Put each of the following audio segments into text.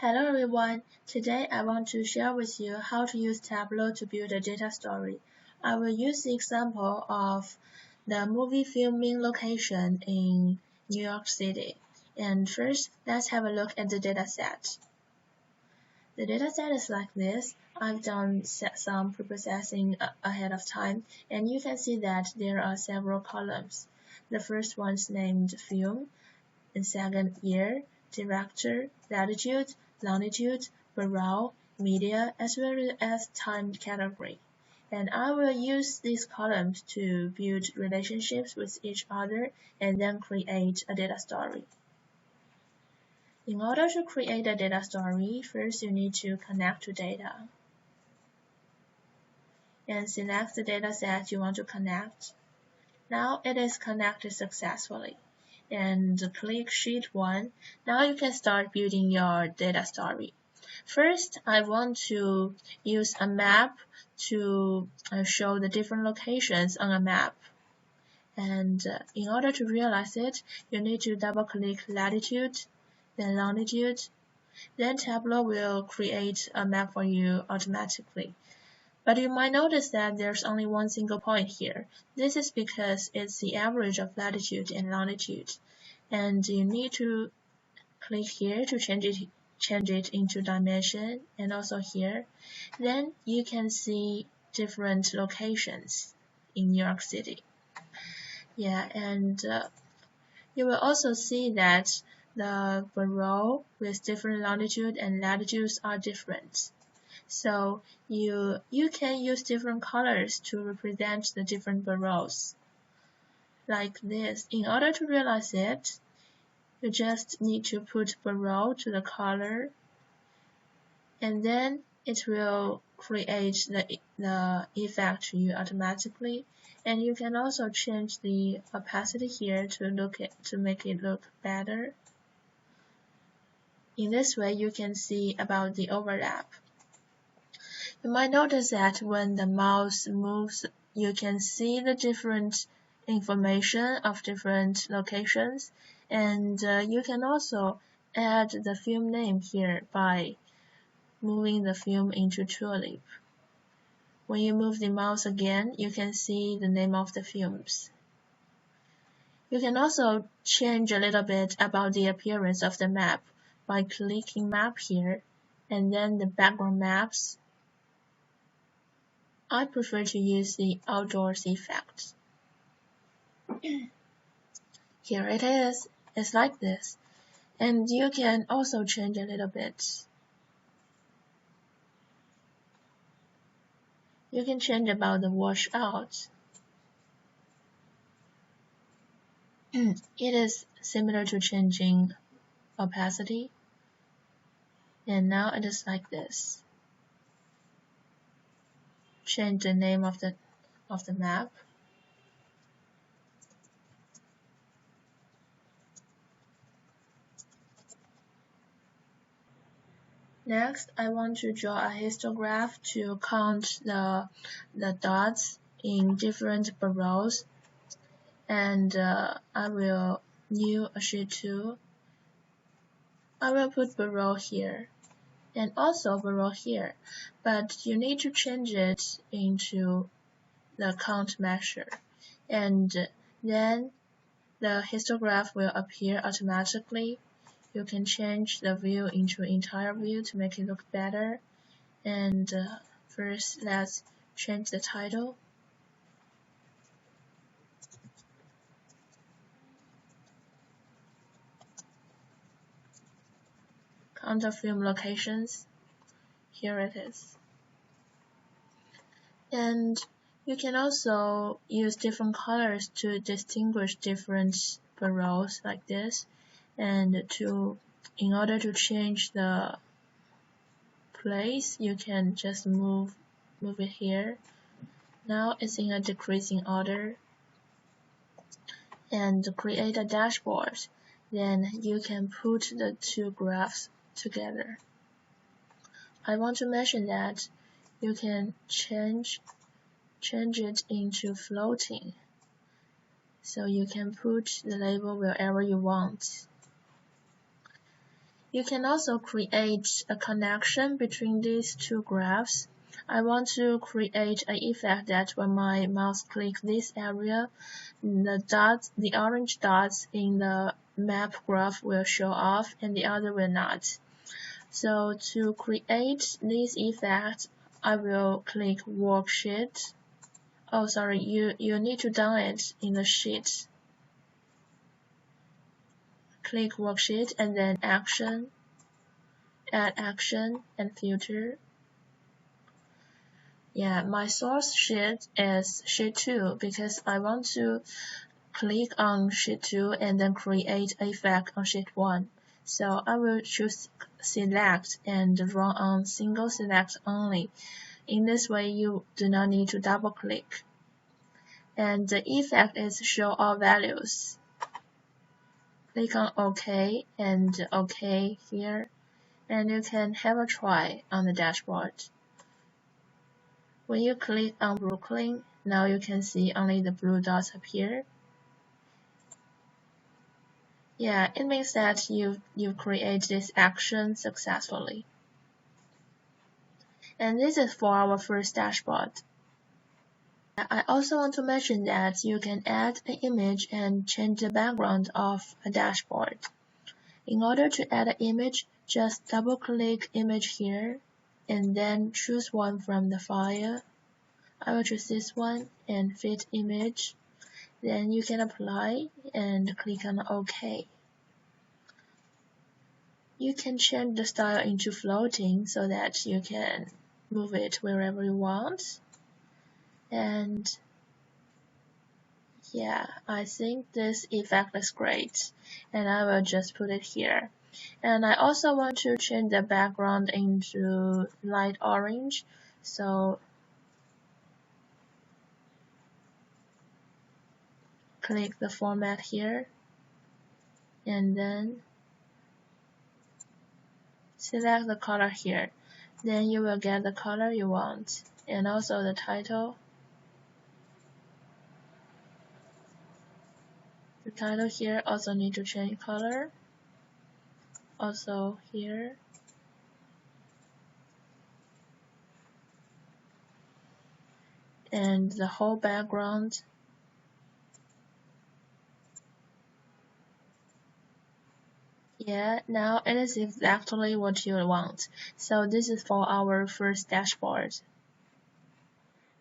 Hello everyone, today I want to share with you how to use Tableau to build a data story. I will use the example of the movie filming location in New York City. And first, let's have a look at the dataset. The dataset is like this. I've done some preprocessing ahead of time, and you can see that there are several columns. The first one is named film, and second year, director, latitude, longitude, borough, media, as well as time category. And I will use these columns to build relationships with each other and then create a data story. In order to create a data story, first you need to connect to data and select the dataset you want to connect. Now it is connected successfully. And click sheet 1. Now you can start building your data story. First, I want to use a map to show the different locations on a map. And in order to realize it, you need to double click latitude, then longitude. Then Tableau will create a map for you automatically. But you might notice that there's only one single point here. This is because it's the average of latitude and longitude. And you need to click here to change it into dimension, and also here. Then you can see different locations in New York City. Yeah, and you will also see that the borough with different longitude and latitudes are different. So you can use different colors to represent the different boroughs. Like this. In order to realize it, you just need to put borough to the color, and then it will create the effect to you automatically. And you can also change the opacity here to make it look better. In this way, you can see about the overlap. You might notice that when the mouse moves, you can see the different information of different locations, and you can also add the film name here by moving the film into tulip. When you move the mouse again, you can see the name of the films. You can also change a little bit about the appearance of the map by clicking map here, and then the background maps. I prefer to use the outdoors effect. Here it is. It's like this. And you can also change a little bit. You can change about the washout. It is similar to changing opacity. And now it is like this. Change the name of the map. Next, I want to draw a histograph to count the dots in different boroughs. And I will new a sheet 2. I will put borough here and also borough here, but you need to change it into the count measure, and then the histograph will appear automatically. You can change the view into entire view to make it look better. And first, let's change the title. Count of film locations. Here it is. And you can also use different colors to distinguish different boroughs like this. And in order to change the place, you can just move it here. Now it's in a decreasing order. And create a dashboard. Then you can put the two graphs together. I want to mention that you can change it into floating. So you can put the label wherever you want. You can also create a connection between these two graphs. I want to create an effect that when my mouse clicks this area, the orange dots in the map graph will show off and the other will not. So to create this effect, I will click worksheet. Oh, sorry, you need to down it in the sheet. Click worksheet and then action, add action and filter. Yeah, my source sheet is sheet 2 because I want to click on sheet 2 and then create effect on sheet 1. So I will choose select and run on single select only. In this way, you do not need to double click. And the effect is show all values. Click on OK and OK here, and you can have a try on the dashboard. When you click on Brooklyn, now you can see only the blue dots appear. Yeah, it means that you create this action successfully. And this is for our first dashboard. I also want to mention that you can add an image and change the background of a dashboard. In order to add an image, just double-click image here, and then choose one from the file. I will choose this one and fit image. Then you can apply and click on OK. You can change the style into floating so that you can move it wherever you want. And yeah, I think this effect is great, and I will just put it here. And I also want to change the background into light orange, so click the format here and then select the color here. Then you will get the color you want, and also the title. The title here also need to change color. Also here. And the whole background. Yeah, now it is exactly what you want. So this is for our first dashboard.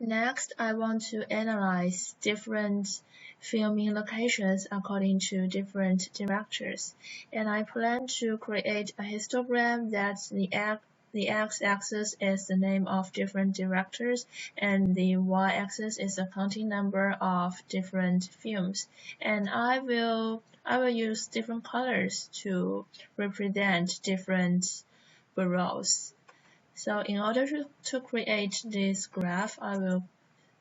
Next, I want to analyze different filming locations according to different directors. And I plan to create a histogram that the x-axis is the name of different directors and the y-axis is the counting number of different films. And I will use different colors to represent different bureaus. So in order to create this graph, I will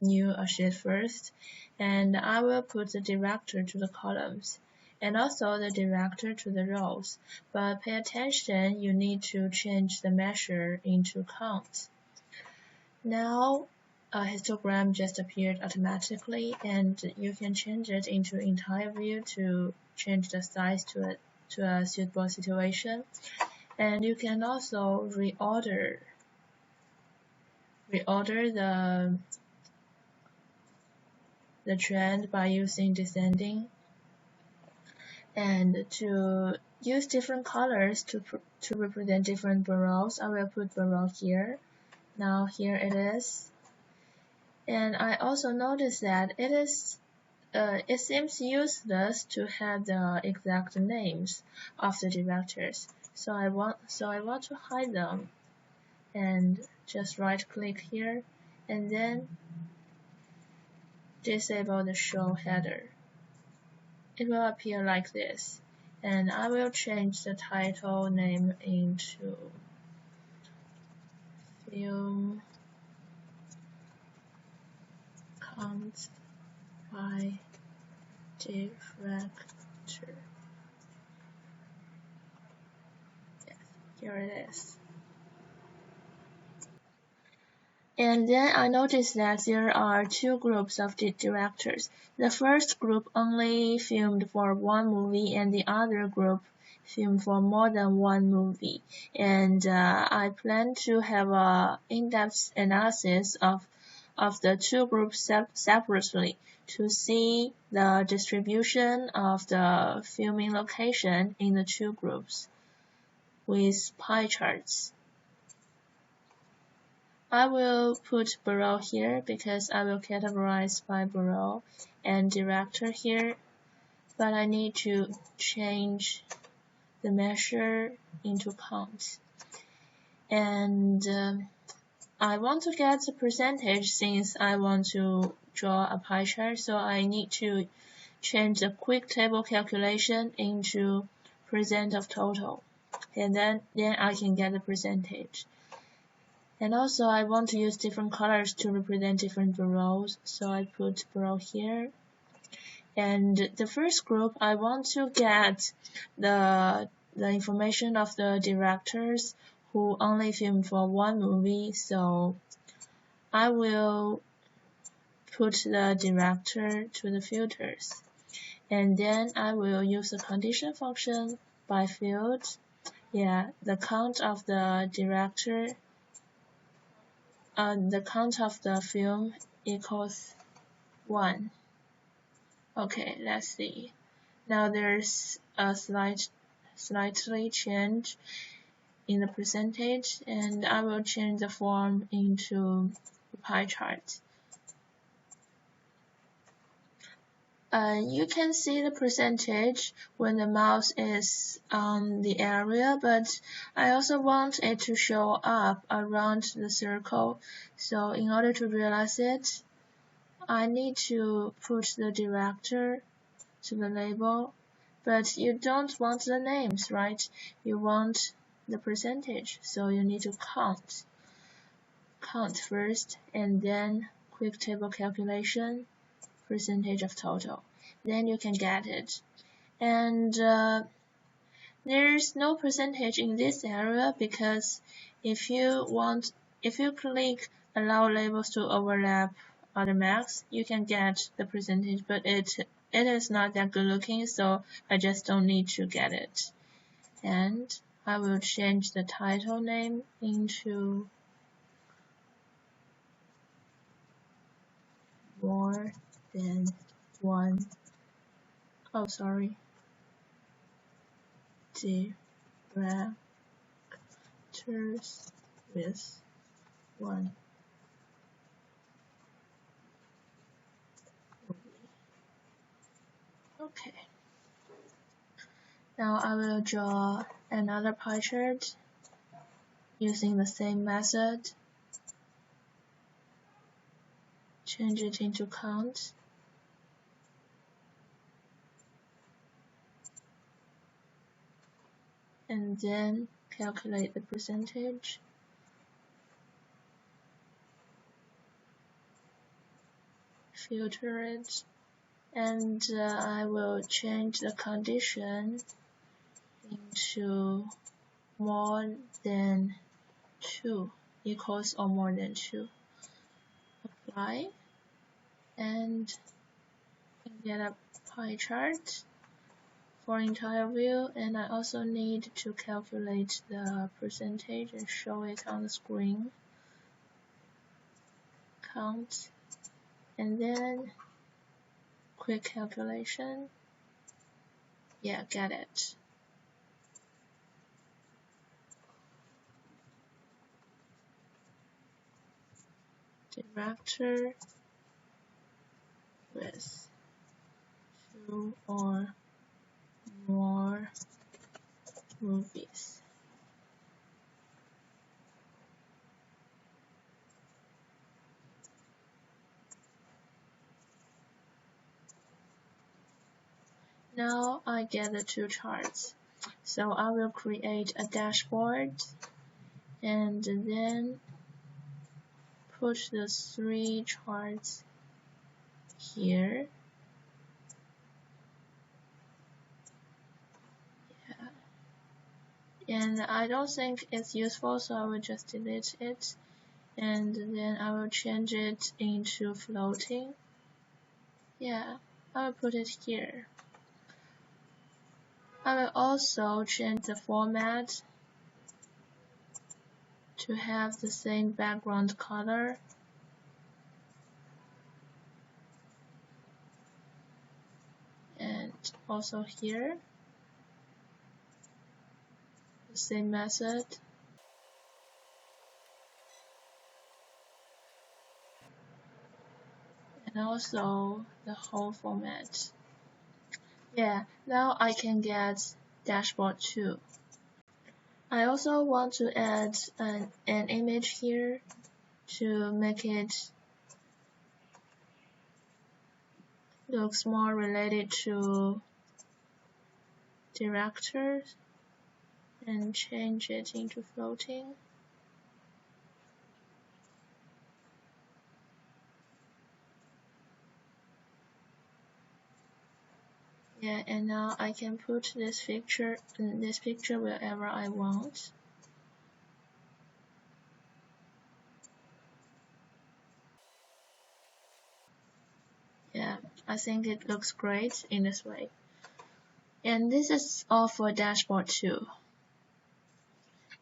new a sheet first, and I will put the director to the columns and also the director to the rows. But pay attention, you need to change the measure into count. Now a histogram just appeared automatically, and you can change it into entire view to change the size to a suitable situation. And you can also reorder the trend by using descending, and to use different colors to represent different bureaus. I will put bureau here. Now here it is, and I also noticed that it seems useless to have the exact names of the directors. So I want to hide them, and just right click here and then disable the show header. It will appear like this, and I will change the title name into film count by director. Yes, here it is. And then I noticed that there are two groups of the directors. The first group only filmed for one movie, and the other group filmed for more than one movie. And I plan to have a in-depth analysis of the two groups separately to see the distribution of the filming location in the two groups with pie charts. I will put bureau here because I will categorize by bureau, and director here, but I need to change the measure into count. And I want to get the percentage since I want to draw a pie chart, so I need to change the quick table calculation into percent of total, and then I can get the percentage. And also I want to use different colors to represent different bureaus, so I put bureau here. And the first group, I want to get the information of the directors who only filmed for one movie, so I will put the director to the filters. And then I will use the condition function by field. The count of the director, the count of the film equals 1. Okay, let's see. Now there's a slightly change in the percentage, and I will change the form into a pie chart. You can see the percentage when the mouse is on the area, but I also want it to show up around the circle. So in order to realize it, I need to put the director to the label, but you don't want the names, right? You want the percentage, so you need to count first, and then quick table calculation, percentage of total. Then you can get it. And there's no percentage in this area because if you click allow labels to overlap other max, you can get the percentage, but it is not that good looking, so I just don't need to get it. And I will change the title name into more than one. Oh, sorry. Directors with one movie. Okay. Now I will draw another pie chart using the same method. Change it into count. And then calculate the percentage. Filter it. And I will change the condition into more than 2, equals or more than 2. Apply. And get a pie chart for entire view, and I also need to calculate the percentage and show it on the screen. Count, and then quick calculation. Get it. Director with 2 or more movies. Now I get the 2 charts. So I will create a dashboard and then put the 3 charts here. And I don't think it's useful, so I will just delete it. and then I will change it into floating. Yeah, I will put it here. I will also change the format to have the same background color. And also here, the same method. And also the whole format. Yeah, now I can get dashboard 2. I also want to add an image here to make it looks more related to directors, and change it into floating. Yeah, and now I can put this picture wherever I want. Yeah, I think it looks great in this way. And this is all for dashboard 2.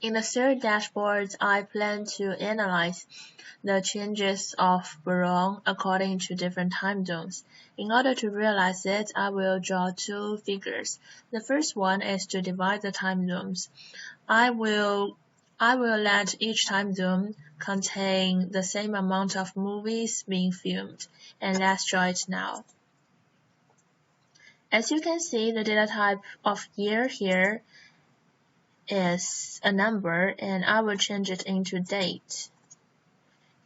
In the third dashboard, I plan to analyze the changes of barometer according to different time zones. In order to realize it, I will draw 2 figures. The first one is to divide the time zones. I will let each time zone contain the same amount of movies being filmed, and let's draw it now. As you can see, the data type of year here is a number, and I will change it into date.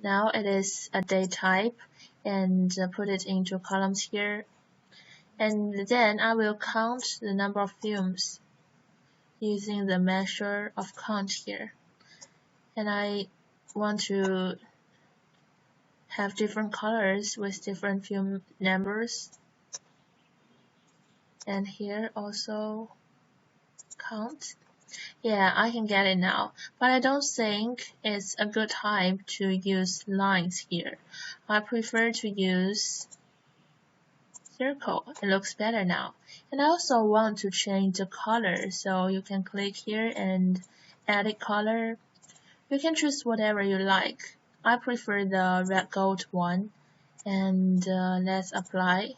Now it is a date type, and put it into columns here. And then I will count the number of films using the measure of count here. And I want to have different colors with different film numbers. And here also count. Yeah, I can get it now, but I don't think it's a good time to use lines here. I prefer to use circle. It looks better now. And I also want to change the color, so you can click here and edit color. You can choose whatever you like. I prefer the red gold one, and let's apply.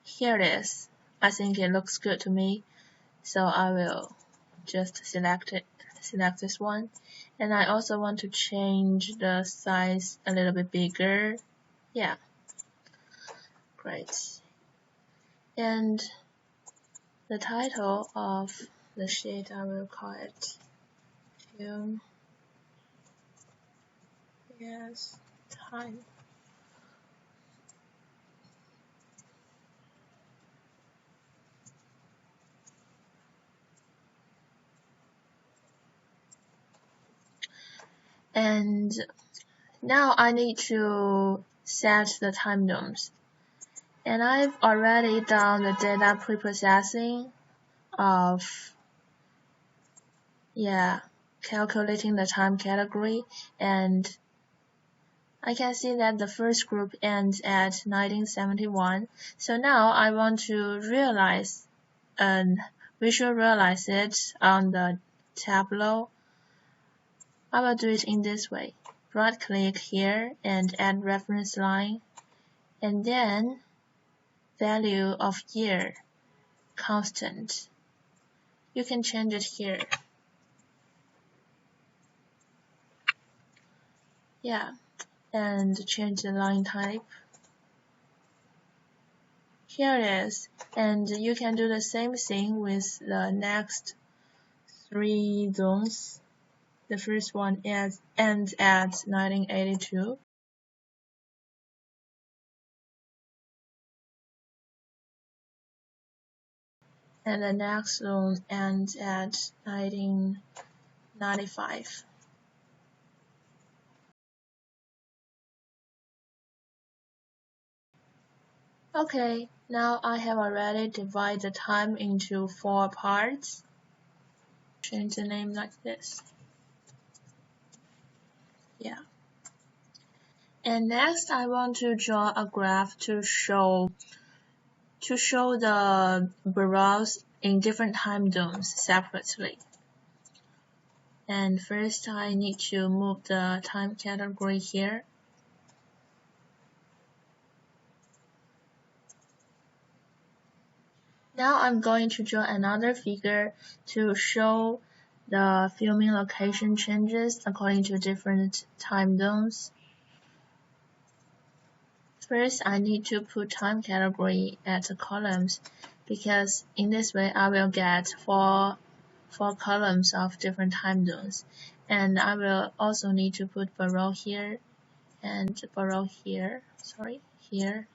Here it is. I think it looks good to me, so I will just select this one. And I also want to change the size a little bit bigger. Yeah, great. And the title of the sheet, I will call it film. Yes, time. And now I need to set the time zones. And I've already done the data preprocessing of, calculating the time category, and I can see that the first group ends at 1971. So now I want to visual realize it on the Tableau. I will do it in this way. Right click here and add reference line, and then value of year, constant. You can change it here. Yeah, and change the line type. Here it is, and you can do the same thing with the next 3 zones. The first one ends at 1982. And the next zone ends at 1995. Okay, now I have already divided the time into 4 parts. Change the name like this. Yeah. And next, I want to draw a graph to show the barrels in different time zones separately. And first, I need to move the time category here. Now I'm going to draw another figure to show the filming location changes according to different time zones. First, I need to put time category at the columns because in this way I will get four columns of different time zones. And I will also need to put barrel here and barrel here, here.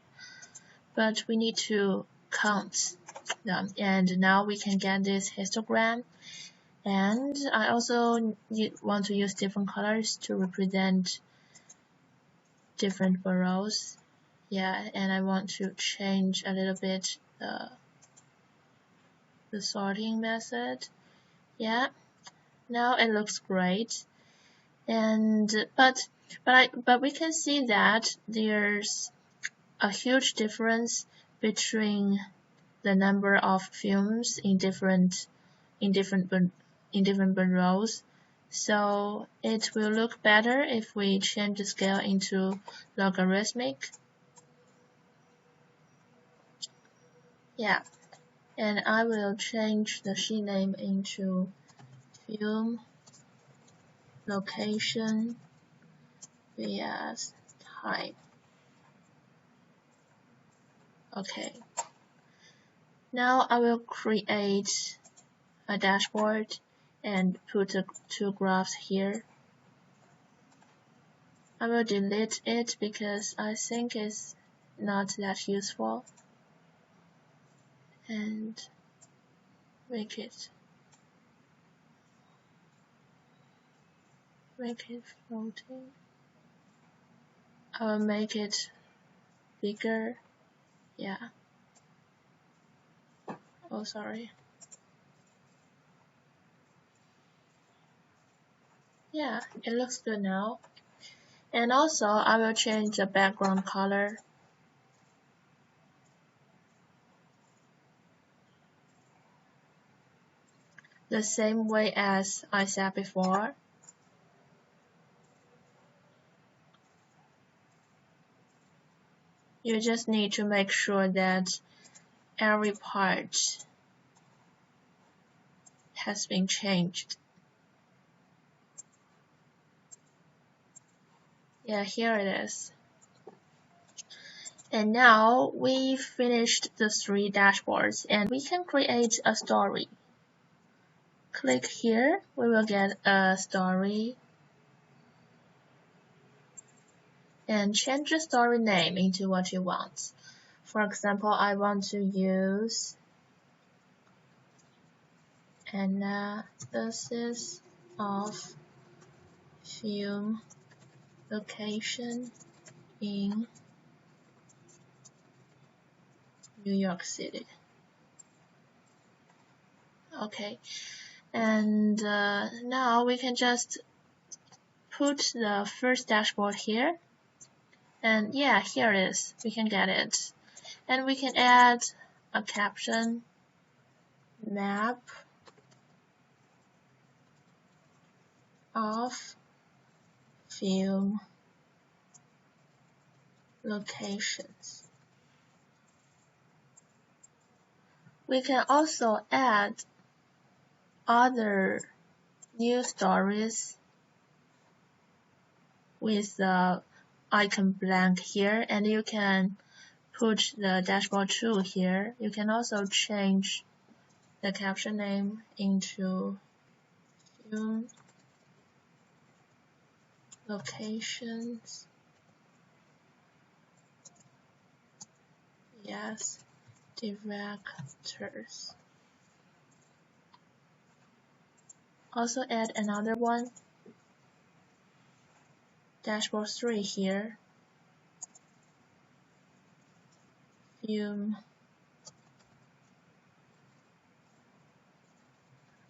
But we need to count them. And now we can get this histogram. And I also want to use different colors to represent different barrels. Yeah, and I want to change a little bit the sorting method. Yeah, now it looks great. And but we can see that there's a huge difference between the number of films in different barrels. So it will look better if we change the scale into logarithmic. Yeah, and I will change the sheet name into film location vs time. Okay. Now I will create a dashboard and put the two graphs here. I will delete it because I think it's not that useful. And make it floating. I will make it bigger. Yeah. Oh, sorry. Yeah, it looks good now. And also, I will change the background color. The same way as I said before. You just need to make sure that every part has been changed. Yeah, here it is. And now we finished the 3 dashboards and we can create a story. Click here, we will get a story. And change the story name into what you want. For example, I want to use analysis of film location in New York City. Okay, and now we can just put the first dashboard here. And yeah, here it is. We can get it. And we can add a caption, map of film locations. We can also add other news stories with the icon blank here, and you can put the dashboard tool here. You can also change the caption name into film locations. Yes, directors. Also add another one, dashboard 3 here, film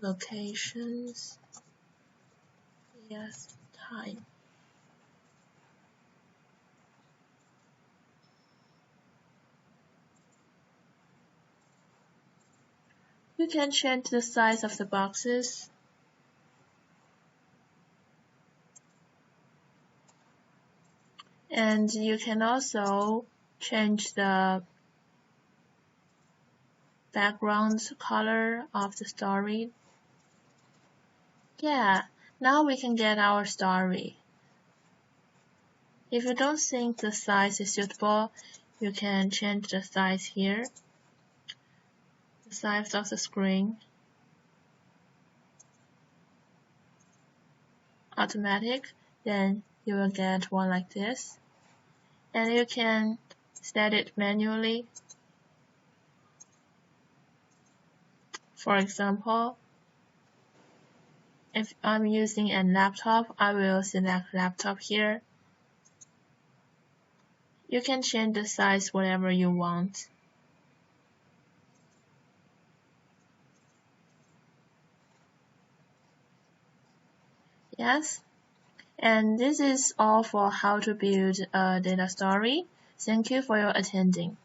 locations, yes, time. You can change the size of the boxes. And you can also change the background color of the story. Yeah, now we can get our story. If you don't think the size is suitable, you can change the size here, the size of the screen, automatic, then you will get one like this. And you can set it manually. For example, if I'm using a laptop, I will select laptop here. You can change the size whatever you want. Yes, and this is all for how to build a data story. Thank you for your attending.